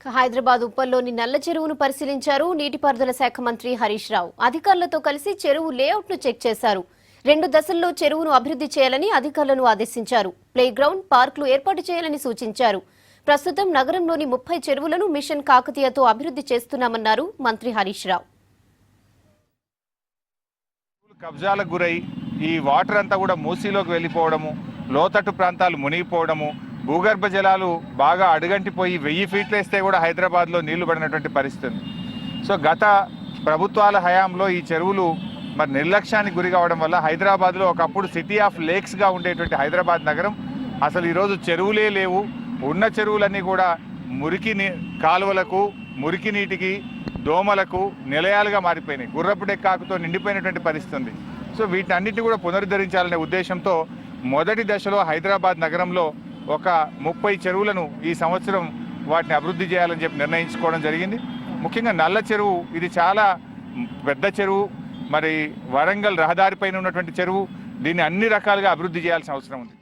హైదరాబాద్ ఉప్పల్లోని నల్ల చెరువును పరిశీలించారు నీటిపారుదల శాఖ మంత్రి హరీష్ రావు. అధికారులతో కలిసి చెరువు లేఅవుట్ను చెక్ చేశారు. 2 దశల్లో చెరువును అభివృద్ధి చేయాలని అధికారులను ఆదేశించారు. ప్లే గ్రౌండ్, పార్కులు ఏర్పాటు చేయాలని సూచించారు. ప్రస్తుతం నగరంలోని 30 చెరువులను మిషన్ కాకతీయతో అభివృద్ధి చేస్తున్నామన్నారు మంత్రి హరీష్ రావు. కబ్జాలకు గురై ఈ వాటర్ అంతా కూడా మూసీలోకి వెళ్ళిపోవడము, లోతట్టు ప్రాంతాలు మునిగిపోవడము, భూగర్భ జలాలు బాగా అడుగంటిపోయి 1000 ఫీట్లు వేస్తే కూడా హైదరాబాద్లో నీళ్లు పడినటువంటి పరిస్థితి. సో గత ప్రభుత్వాల హయాంలో ఈ చెరువులు మరి నిర్లక్ష్యానికి గురి కావడం వల్ల హైదరాబాద్లో ఒకప్పుడు సిటీ ఆఫ్ లేక్స్గా ఉండేటువంటి హైదరాబాద్ నగరం అసలు ఈరోజు చెరువులే లేవు. ఉన్న చెరువులన్నీ కూడా మురికి కాలువలకు, మురికి నీటికి, దోమలకు నిలయాలుగా మారిపోయినాయి. గుర్రపు డెక్కాకుతో నిండిపోయినటువంటి పరిస్థితి ఉంది. సో వీటన్నిటిని కూడా పునరుద్ధరించాలనే ఉద్దేశంతో మొదటి దశలో హైదరాబాద్ నగరంలో ఒక 30 చెరువులను ఈ సంవత్సరం వాటిని అభివృద్ధి చేయాలని చెప్పి నిర్ణయించుకోవడం జరిగింది. ముఖ్యంగా నల్ల చెరువు ఇది చాలా పెద్ద చెరువు, మరి వరంగల్ రహదారిపైన ఉన్నటువంటి చెరువు. దీన్ని అన్ని రకాలుగా అభివృద్ధి చేయాల్సిన అవసరం ఉంది.